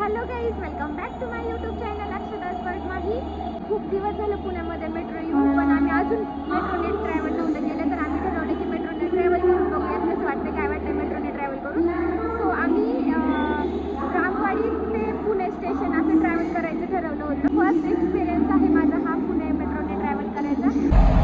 Hello guys, welcome back to my YouTube channel Akshadas world Mahi. खूप दिवस झाले पुण्यामध्ये मेट्रो येऊन, पण आम्ही अजून मेट्रोने ट्रॅव्हल नव्हतं केलं, तर आम्ही ठरवलं की मेट्रोने ट्रॅव्हल करून बघूयात कसं वाटतं, काय वाटतं मेट्रोने ट्रॅव्हल करून। सो आम्ही रामवाडी ते पुणे स्टेशन असं ट्रॅव्हल करायचं ठरवलं होतं। फर्स्ट एक्सपिरियन्स आहे माझा हा पुणे मेट्रोने ट्रॅव्हल करायचा।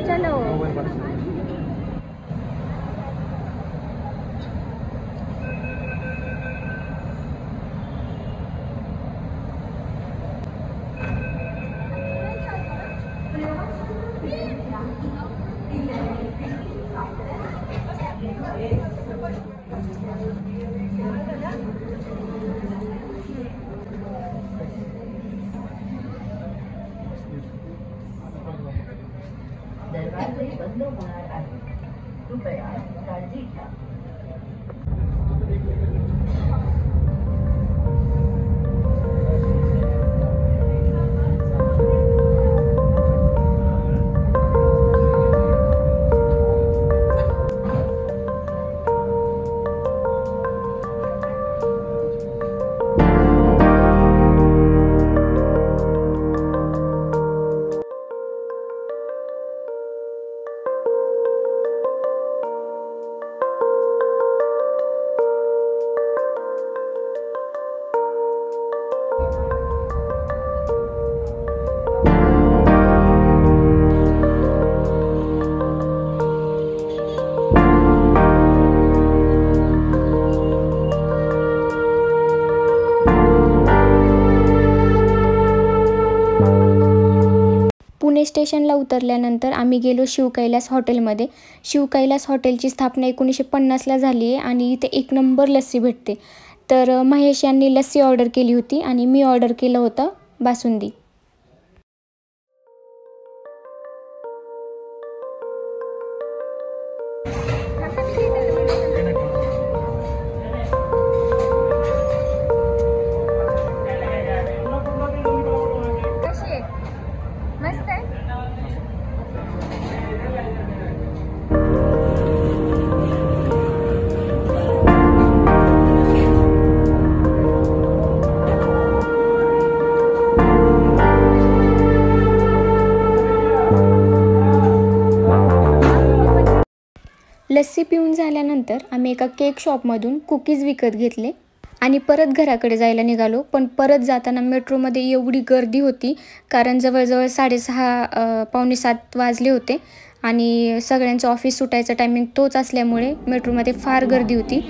चलो दरवाजे बंद होणार आहेत, कृपया काळजी घ्या। पुणे स्टेशनला उतरल्यानंतर आम्ही गेलो शिवकैलास हॉटेलमध्ये। शिवकैलास हॉटेलची स्थापना 1950ला झाली आहे आणि इथे एक नंबर लस्सी भेटते। तर महेश यांनी लस्सी ऑर्डर केली होती आणि मी ऑर्डर केलं होतं बासुंदी। मस्त आहे। लस्सी पिऊन झाल्यानंतर आम्ही एका केक शॉपमधून कुकीज विकत घेतले आणि परत घराकडे जायला निघालो। पण परत जाताना मेट्रोमध्ये एवढी गर्दी होती, कारण जवळजवळ 6:30 पावणे 7 वाजले होते आणि सगळ्यांचं ऑफिस सुटायचा टायमिंग तोच असल्यामुळे मेट्रोमध्ये फार गर्दी होती।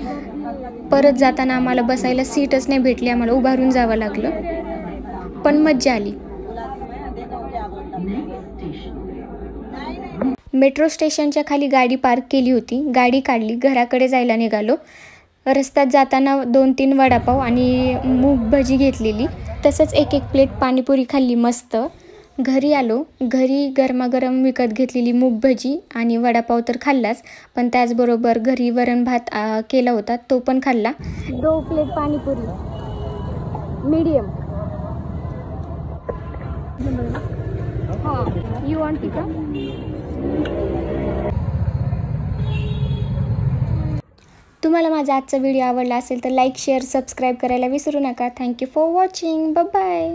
परत जाताना आम्हाला बसायला सीटच नाही भेटली, आम्हाला उभारून जावं लागलं, पण मज्जा आली। मेट्रो स्टेशनच्या खाली गाडी पार्क केली होती, गाडी काढली, घराकडे जायला निघालो। रस्त्यात जाताना 2-3 वडापाव आणि मूग भजी घेतलेली, तसंच एक प्लेट पाणीपुरी खाल्ली मस्त। घरी आलो, घरी गरमागरम विकत घेतलेली मूग भजी आणि वडापाव तर खाल्लाच, पण त्याचबरोबर घरी वरण भात केला होता, तो पण खाल्ला। 2 प्लेट पाणीपुरी मीडियम। हां, यू वॉन्ट टिका? तुम्हाला माझा आजचा व्हिडिओ आवडला असेल तर लाईक, शेअर, सबस्क्राईब करायला विसरू नका। Thank you for watching, bye bye.